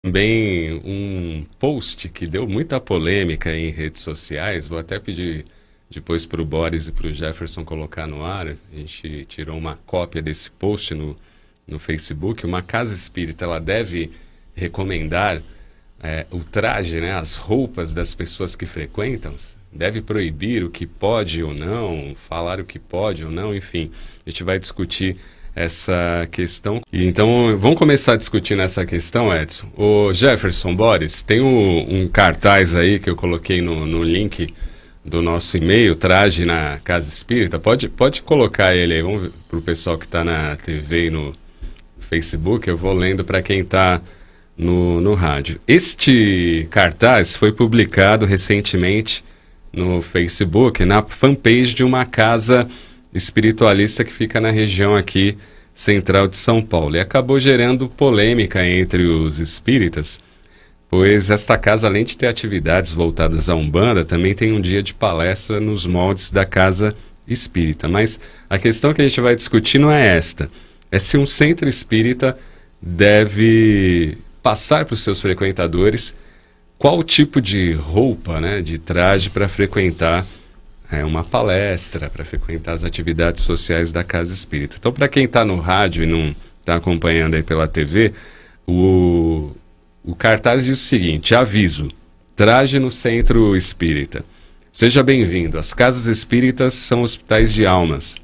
Também um post que deu muita polêmica em redes sociais. Vou até pedir depois para o Boris e para o Jefferson colocar no ar. A gente tirou uma cópia desse post no Facebook. Uma casa espírita, ela deve recomendar o traje, né, as roupas das pessoas que frequentam? Deve proibir o que pode ou não, falar o que pode ou não, enfim. A gente vai discutir essa questão. E então, vamos começar discutindo essa questão, Edson. O Jefferson, Boris, tem um cartaz aí que eu coloquei no link do nosso e-mail, Traje na Casa Espírita. Pode colocar ele aí, vamos para o pessoal que está na TV e no Facebook, eu vou lendo para quem está no rádio. Este cartaz foi publicado recentemente no Facebook, na fanpage de uma casa espiritualista que fica na região aqui central de São Paulo. E acabou gerando polêmica entre os espíritas, pois esta casa, além de ter atividades voltadas à Umbanda, também tem um dia de palestra nos moldes da casa espírita. Mas a questão que a gente vai discutir não é esta. É se um centro espírita deve passar para os seus frequentadores qual tipo de roupa, né, de traje para frequentar uma palestra, para frequentar as atividades sociais da Casa Espírita. Então, para quem está no rádio e não está acompanhando aí pela TV, o cartaz diz o seguinte: aviso, traje no centro espírita. Seja bem-vindo, as casas espíritas são hospitais de almas.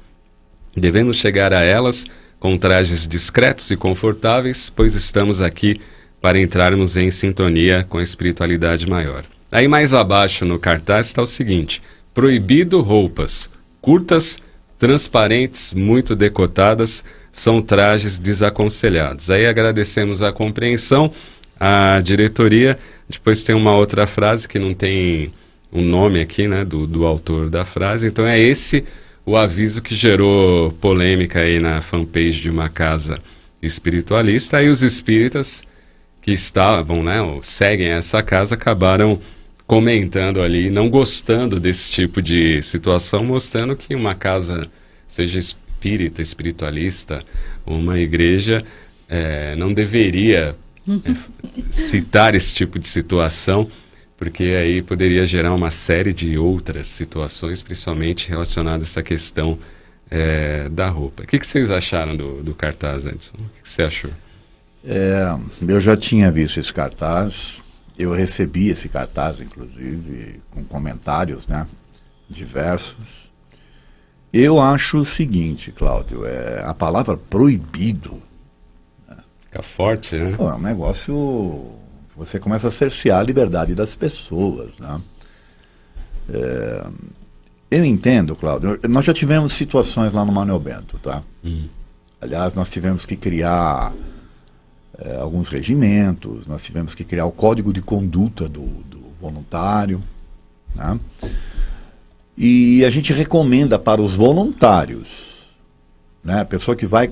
Devemos chegar a elas com trajes discretos e confortáveis, pois estamos aqui para entrarmos em sintonia com a espiritualidade maior. Aí mais abaixo no cartaz está o seguinte: proibido roupas curtas, transparentes, muito decotadas, são trajes desaconselhados. Aí agradecemos a compreensão, a diretoria. Depois tem uma outra frase que não tem um nome aqui, né, do autor da frase. Então é esse o aviso que gerou polêmica aí na fanpage de uma casa espiritualista. Aí os espíritas que estavam, né, ou seguem essa casa, acabaram comentando ali, não gostando desse tipo de situação, mostrando que uma casa, seja espírita, espiritualista, uma igreja, não deveria citar esse tipo de situação, porque aí poderia gerar uma série de outras situações, principalmente relacionadas a essa questão da roupa. O que vocês acharam do cartaz, Edson? O que você achou? Eu já tinha visto esse cartaz. Eu recebi esse cartaz, inclusive, com comentários, né, diversos. Eu acho o seguinte, Cláudio, a palavra proibido, né, fica forte, né? É um negócio, você começa a cercear a liberdade das pessoas, né? Eu entendo, Cláudio, nós já tivemos situações lá no Manuel Bento, tá? Aliás, nós tivemos que criar alguns regimentos, nós tivemos que criar o código de conduta do voluntário, né? E a gente recomenda para os voluntários, né, a pessoa que vai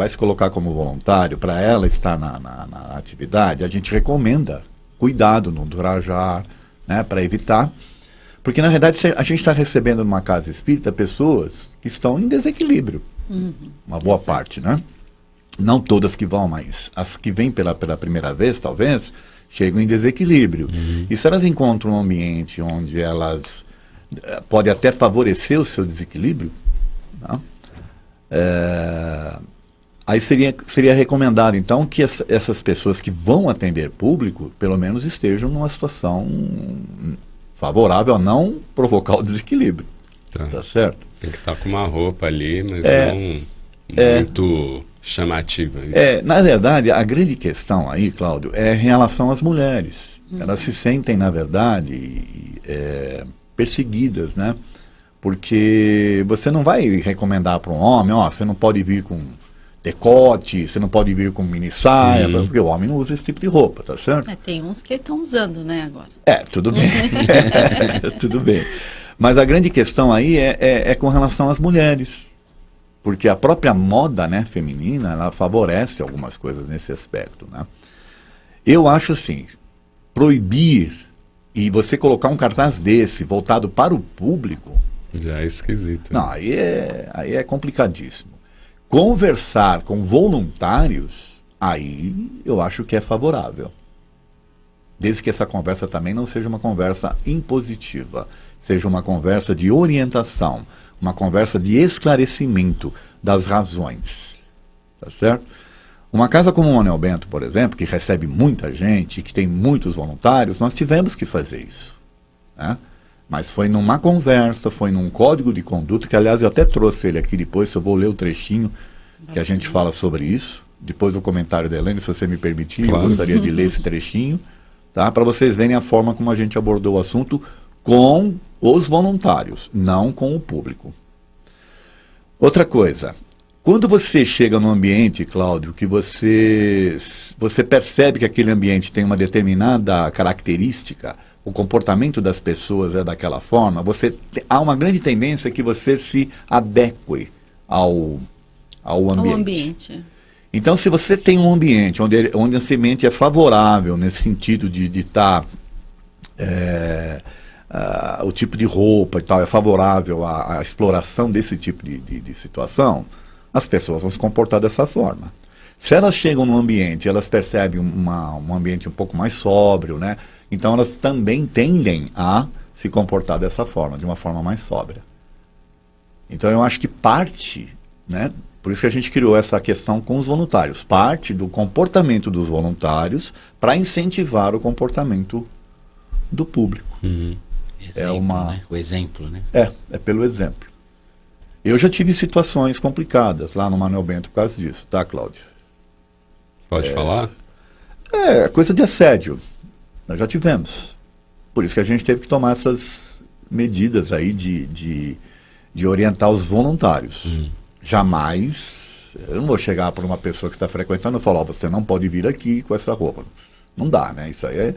se colocar como voluntário, para ela estar na atividade, a gente recomenda cuidado no trajar, né, para evitar, porque na verdade a gente está recebendo numa casa espírita pessoas que estão em desequilíbrio, uma boa parte, né? Não todas que vão, mas as que vêm pela primeira vez, talvez, chegam em desequilíbrio. E se elas encontram um ambiente onde elas podem até favorecer o seu desequilíbrio, né? Aí seria recomendado, então, que essas pessoas que vão atender público, pelo menos estejam numa situação favorável a não provocar o desequilíbrio. Tá certo? Tem que estar com uma roupa ali, mas não muito chamativa. Na verdade, a grande questão aí, Cláudio, é em relação às mulheres. Elas se sentem, na verdade, perseguidas, né? Porque você não vai recomendar para um homem, você não pode vir com decote, você não pode vir com mini saia, porque o homem não usa esse tipo de roupa, tá certo? Tem uns que estão usando, né, agora. Tudo bem. Tudo bem. Mas a grande questão aí é com relação às mulheres. Porque a própria moda, né, feminina, ela favorece algumas coisas nesse aspecto, né? Eu acho assim, proibir e você colocar um cartaz desse voltado para o público... Já é esquisito. Não, aí é complicadíssimo. Conversar com voluntários, aí eu acho que é favorável. Desde que essa conversa também não seja uma conversa impositiva, seja uma conversa de orientação, uma conversa de esclarecimento das razões. Tá certo? Uma casa como o Manuel Bento, por exemplo, que recebe muita gente, que tem muitos voluntários, nós tivemos que fazer isso. Né? Mas foi numa conversa, foi num código de conduta, que aliás eu até trouxe ele aqui depois, eu vou ler o trechinho que a gente fala sobre isso, depois do comentário da Elaine, se você me permitir, claro. Eu gostaria de ler esse trechinho, tá? Para vocês verem a forma como a gente abordou o assunto com os voluntários, não com o público. Outra coisa, quando você chega num ambiente, Cláudio, que você percebe que aquele ambiente tem uma determinada característica, o comportamento das pessoas é daquela forma, há uma grande tendência que você se adeque ao ambiente. Então, se você tem um ambiente onde a semente é favorável, nesse sentido de estar o tipo de roupa e tal, é favorável à exploração desse tipo de situação, as pessoas vão se comportar dessa forma. Se elas chegam num ambiente, elas percebem um ambiente um pouco mais sóbrio, né? Então elas também tendem a se comportar dessa forma, de uma forma mais sóbria. Então eu acho que parte, né? Por isso que a gente criou essa questão com os voluntários, parte do comportamento dos voluntários para incentivar o comportamento do público. Exemplo, né? O exemplo, né? É pelo exemplo. Eu já tive situações complicadas lá no Manuel Bento por causa disso, tá, Cláudio? Pode falar? Coisa de assédio. Nós já tivemos. Por isso que a gente teve que tomar essas medidas aí de orientar os voluntários. Jamais, eu não vou chegar para uma pessoa que está frequentando e falar, você não pode vir aqui com essa roupa. Não dá, né? Isso aí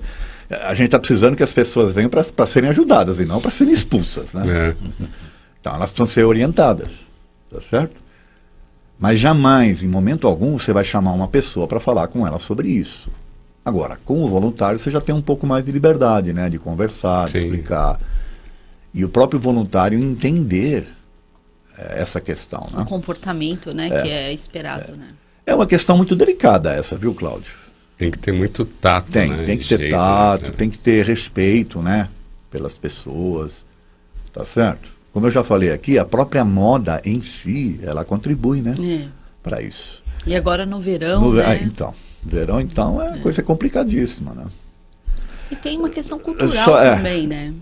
a gente está precisando que as pessoas venham para serem ajudadas e não para serem expulsas, né? Então elas precisam ser orientadas, tá certo? Mas jamais, em momento algum, você vai chamar uma pessoa para falar com ela sobre isso. Agora, com o voluntário, você já tem um pouco mais de liberdade, né? De conversar, de explicar. E o próprio voluntário entender essa questão, né? O comportamento, né? Que é esperado, né? É uma questão muito delicada essa, viu, Cláudio? Tem que ter muito tato, né? Tem que ter tato, né? Tem que ter respeito, né? Pelas pessoas, tá certo? Como eu já falei aqui, a própria moda em si, ela contribui, né? Para isso. E agora no verão, né? Verão, então, é coisa complicadíssima, né? E tem uma questão cultural também, né?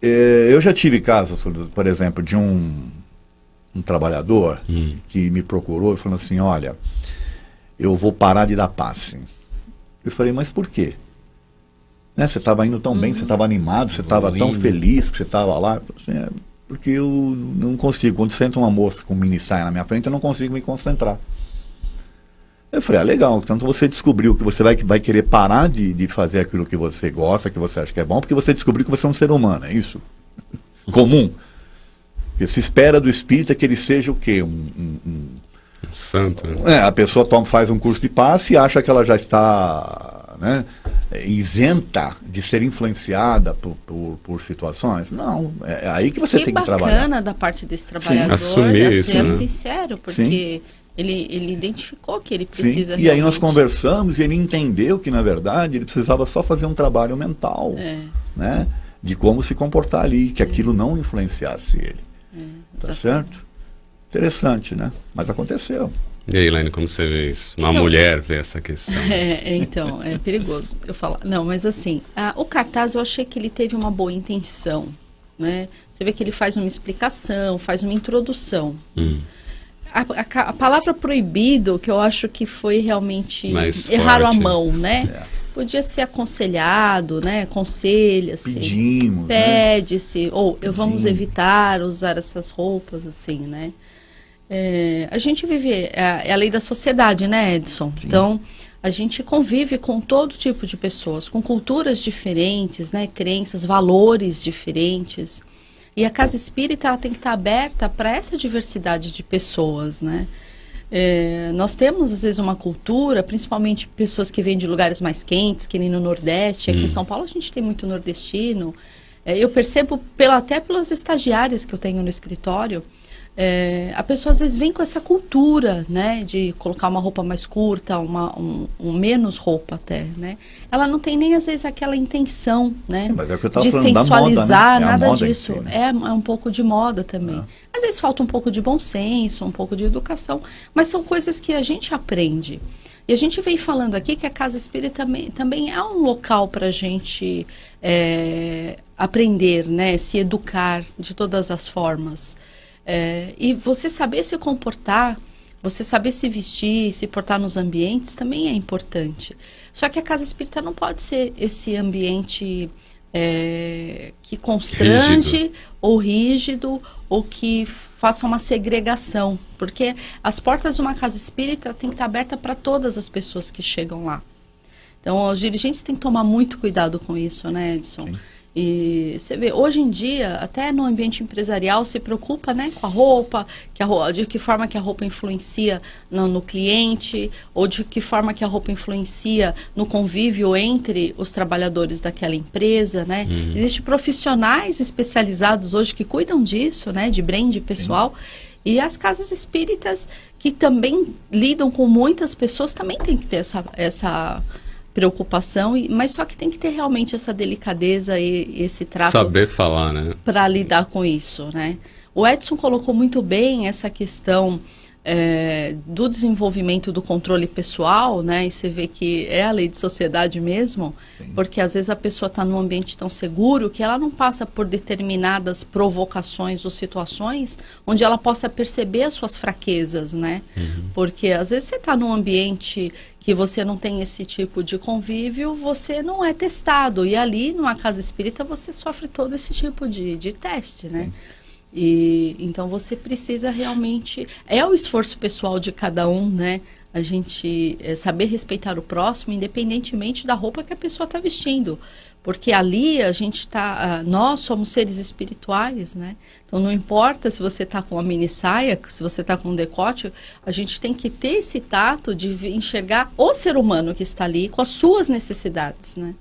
Eu já tive casos, por exemplo, de um trabalhador que me procurou e falou assim, olha, eu vou parar de dar passe. Eu falei, mas por quê? Né, você estava indo tão bem, você estava animado, você estava tão feliz que você estava lá. Eu falei assim, porque eu não consigo, quando senta uma moça com um mini saia na minha frente, eu não consigo me concentrar. Eu falei, legal, então você descobriu que você vai querer parar de fazer aquilo que você gosta, que você acha que é bom, porque você descobriu que você é um ser humano, é isso? Comum. Porque se espera do espírita que ele seja o quê? Um santo. Né? A pessoa faz um curso de passe e acha que ela já está, né, isenta de ser influenciada por situações. Não, é aí que você tem que trabalhar. Que bacana da parte desse trabalhador, assumir isso, ser né? sincero, porque ele identificou que ele precisa E aí nós conversamos e ele entendeu que, na verdade, ele precisava só fazer um trabalho mental, né, de como se comportar ali, que aquilo não influenciasse ele. Tá certo? Interessante, né? Mas aconteceu. E aí, Elaine, como você vê isso? Uma mulher vê essa questão. Então, é perigoso eu falar. Não, mas assim, o cartaz eu achei que ele teve uma boa intenção, né? Você vê que ele faz uma explicação, faz uma introdução. A palavra proibido, que eu acho que foi realmente erraram a mão, né? Podia ser aconselhado, né? Aconselha-se, pede-se, ou vamos evitar usar essas roupas, assim, né? A gente vive, é a lei da sociedade, né, Edson? Sim. Então, a gente convive com todo tipo de pessoas, com culturas diferentes, né? Crenças, valores diferentes. E a casa espírita ela tem que estar aberta para essa diversidade de pessoas, né? Nós temos, às vezes, uma cultura, principalmente pessoas que vêm de lugares mais quentes, que nem no Nordeste. Aqui em São Paulo a gente tem muito nordestino. Eu percebo, até pelas estagiárias que eu tenho no escritório, a pessoa às vezes vem com essa cultura, né, de colocar uma roupa mais curta, menos roupa até, né? Ela não tem nem às vezes aquela intenção, né, mas é o que eu tava de falando sensualizar, da moda, né? nada moda disso. si, né? É um pouco de moda também. Às vezes falta um pouco de bom senso, um pouco de educação, mas são coisas que a gente aprende. E a gente vem falando aqui que a Casa Espírita também é um local para a gente aprender, né, se educar de todas as formas. E você saber se comportar, você saber se vestir, se portar nos ambientes também é importante. Só que a Casa Espírita não pode ser esse ambiente que constrange ou rígido ou que faça uma segregação, porque as portas de uma Casa Espírita têm que estar abertas para todas as pessoas que chegam lá. Então, os dirigentes têm que tomar muito cuidado com isso, né, Edson? Sim. E você vê, hoje em dia, até no ambiente empresarial, se preocupa, né, com a roupa, de que forma que a roupa influencia no cliente, ou de que forma que a roupa influencia no convívio entre os trabalhadores daquela empresa, né? Existem profissionais especializados hoje que cuidam disso, né, de brand pessoal. Sim. E as casas espíritas, que também lidam com muitas pessoas, também tem que ter essa preocupação, mas só que tem que ter realmente essa delicadeza e esse trato. Saber falar, né? Para lidar com isso, né? O Edson colocou muito bem essa questão do desenvolvimento do controle pessoal, né? E você vê que é a lei de sociedade mesmo, sim, porque às vezes a pessoa está num ambiente tão seguro que ela não passa por determinadas provocações ou situações onde ela possa perceber as suas fraquezas, né? Porque às vezes você está num ambiente que você não tem esse tipo de convívio, você não é testado. E ali, numa casa espírita, você sofre todo esse tipo de teste, né? Sim. E então você precisa realmente... É o esforço pessoal de cada um, né? A gente saber respeitar o próximo, independentemente da roupa que a pessoa está vestindo. Porque ali a gente está... nós somos seres espirituais, né? Então não importa se você está com uma mini saia, se você está com um decote, a gente tem que ter esse tato de enxergar o ser humano que está ali com as suas necessidades, né?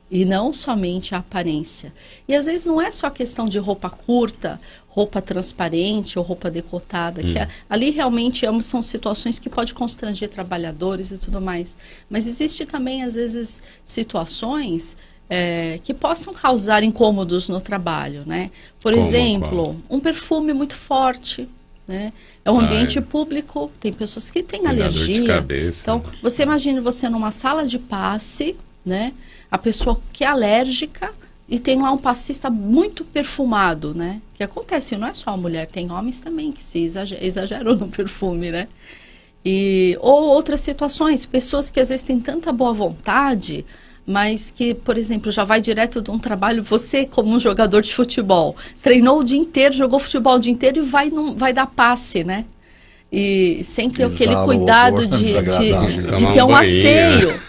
E não somente a aparência. E às vezes não é só questão de roupa curta, roupa transparente ou roupa decotada, que ali realmente são situações que podem constranger trabalhadores e tudo mais. Mas existe também, às vezes, situações que possam causar incômodos no trabalho, né? Por exemplo, um perfume muito forte, né? É um ambiente público, tem pessoas que têm alergia. De cabeça. Então, você imagina você numa sala de passe, né? A pessoa que é alérgica e tem lá um passista muito perfumado, né? Que acontece, não é só a mulher, tem homens também que se exageram no perfume, né? Ou outras situações, pessoas que às vezes têm tanta boa vontade, mas que, por exemplo, já vai direto de um trabalho, você como um jogador de futebol, treinou o dia inteiro, jogou futebol o dia inteiro e vai dar passe, né? E sem ter aquele cuidado de ter um asseio.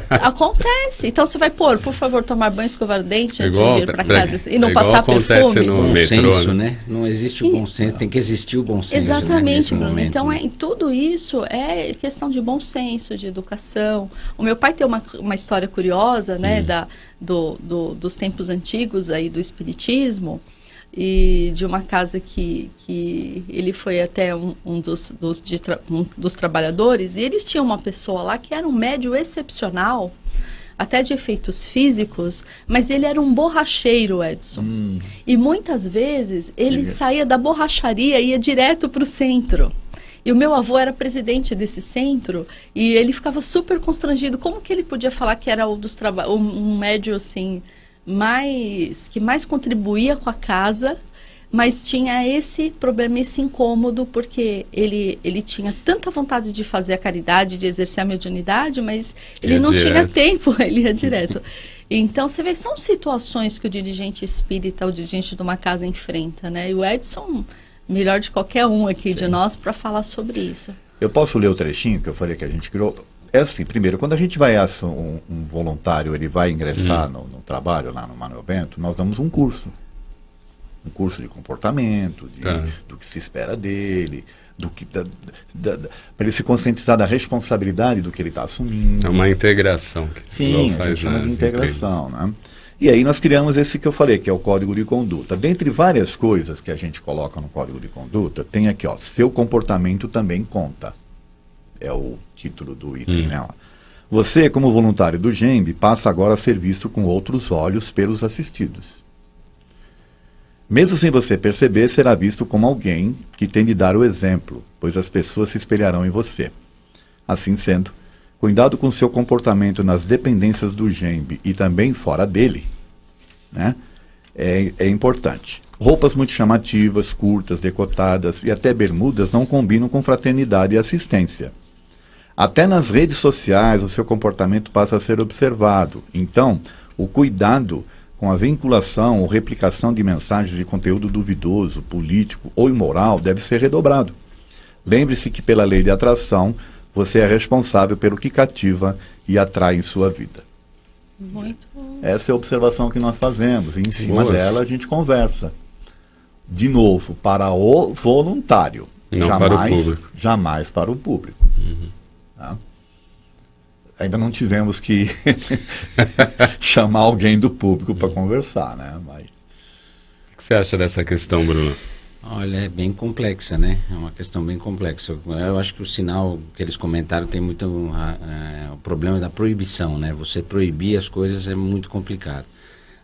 Acontece. Então você vai por favor, tomar banho, escovar o dente antes de vir para casa e não passar perfume. No metrô, senso, né? Não existe o bom senso, tem que existir o bom senso. Exatamente, né? Bruno. Momento, então, né? tudo isso é questão de bom senso, de educação. O meu pai tem uma história curiosa, né? Dos tempos antigos aí do espiritismo. E de uma casa que ele foi até um dos trabalhadores, e eles tinham uma pessoa lá que era um médium excepcional, até de efeitos físicos, mas ele era um borracheiro, Edson. E muitas vezes ele saía da borracharia e ia direto para o centro. E o meu avô era presidente desse centro e ele ficava super constrangido. Como que ele podia falar que era um médium assim... que mais contribuía com a casa, mas tinha esse problema, esse incômodo, porque ele tinha tanta vontade de fazer a caridade, de exercer a mediunidade, mas ele não tinha tempo, ele ia direto. Então, você vê, são situações que o dirigente espírita, o dirigente de uma casa enfrenta, né? E o Edson, melhor de qualquer um aqui de nós, para falar sobre isso. Eu posso ler o trechinho que eu falei que a gente criou? É assim, primeiro, quando a gente vai, um voluntário, ele vai ingressar no trabalho lá no Manuel Bento, nós damos um curso de comportamento, do que se espera dele, para ele se conscientizar da responsabilidade do que ele está assumindo. É uma integração. Sim, a gente chama de integração, né? E aí nós criamos esse que eu falei, que é o código de conduta. Dentre várias coisas que a gente coloca no código de conduta, tem aqui, ó, seu comportamento também conta. É o título do item, né? Você, como voluntário do GEMB, passa agora a ser visto com outros olhos pelos assistidos. Mesmo sem você perceber, será visto como alguém que tem de dar o exemplo, pois as pessoas se espelharão em você. Assim sendo, cuidado com seu comportamento nas dependências do GEMB e também fora dele, né? É importante. Roupas muito chamativas, curtas, decotadas e até bermudas não combinam com fraternidade e assistência. Até nas redes sociais o seu comportamento passa a ser observado. Então, o cuidado com a vinculação ou replicação de mensagens de conteúdo duvidoso, político ou imoral deve ser redobrado. Lembre-se que pela lei de atração, você é responsável pelo que cativa e atrai em sua vida. Muito. Essa é a observação que nós fazemos. E em cima dela a gente conversa. De novo, para o voluntário. Não para o público. Jamais para o público. Tá? Ainda não tivemos que chamar alguém do público para conversar, né? Mas... O que você acha dessa questão, Bruno? Olha, é bem complexa, né? É uma questão bem complexa. Eu acho que o sinal que eles comentaram tem muito o problema da proibição, né? Você proibir as coisas é muito complicado.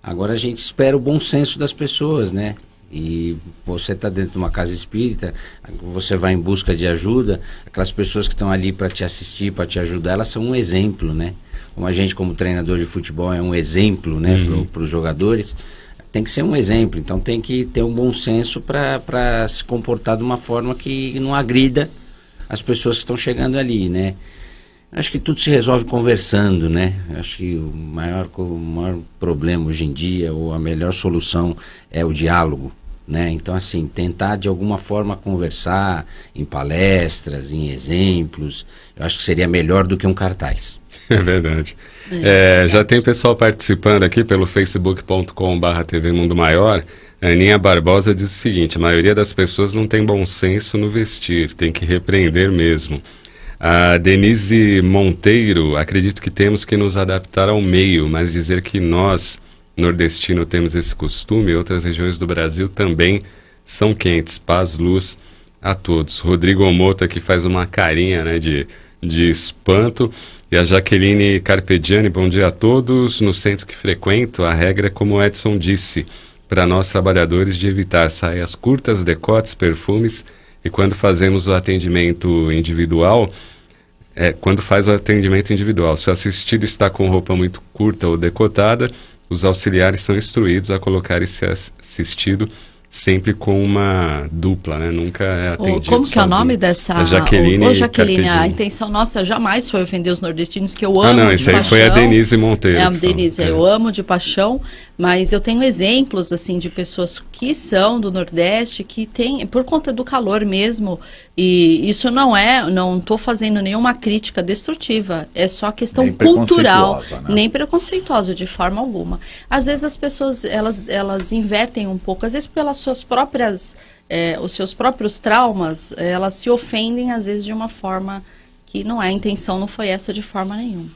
Agora a gente espera o bom senso das pessoas, né? E você está dentro de uma casa espírita, você vai em busca de ajuda, aquelas pessoas que estão ali para te assistir, para te ajudar, elas são um exemplo, né? Como a gente, como treinador de futebol, é um exemplo, né, para os jogadores, tem que ser um exemplo. Então tem que ter um bom senso para se comportar de uma forma que não agrida as pessoas que estão chegando ali, né? Acho que tudo se resolve conversando, né? Acho que o maior problema hoje em dia, ou a melhor solução, é o diálogo, né? Então, assim, tentar de alguma forma conversar em palestras, em exemplos, eu acho que seria melhor do que um cartaz. É verdade. Já tem pessoal participando aqui pelo facebook.com/TV Mundo Maior. A Aninha Barbosa diz o seguinte: a maioria das pessoas não tem bom senso no vestir, tem que repreender mesmo. A Denise Monteiro: acredito que temos que nos adaptar ao meio, mas dizer que nós, nordestinos, temos esse costume, outras regiões do Brasil também são quentes. Paz, luz a todos. Rodrigo Mota, que faz uma carinha, né, de espanto. E a Jaqueline Carpegiani: bom dia a todos. No centro que frequento, a regra é como o Edson disse, para nós trabalhadores, de evitar saias curtas, decotes, perfumes. E quando fazemos o atendimento individual, se o assistido está com roupa muito curta ou decotada, os auxiliares são instruídos a colocar esse assistido sempre com uma dupla, né? Nunca é atendido Como que sozinho. é o nome dessa... Jaqueline Jaqueline, a intenção nossa jamais foi ofender os nordestinos, que eu amo não, de isso aí paixão. foi a Denise Monteiro. É a Denise, eu amo de paixão, mas eu tenho exemplos, assim, de pessoas que são do Nordeste, que tem, por conta do calor mesmo, e isso não estou fazendo nenhuma crítica destrutiva, é só questão nem cultural, né? Nem preconceituosa, de forma alguma. Às vezes as pessoas, elas invertem um pouco, às vezes pelas suas próprias, os seus próprios traumas, elas se ofendem, às vezes, de uma forma que não é a intenção, não foi essa de forma nenhuma.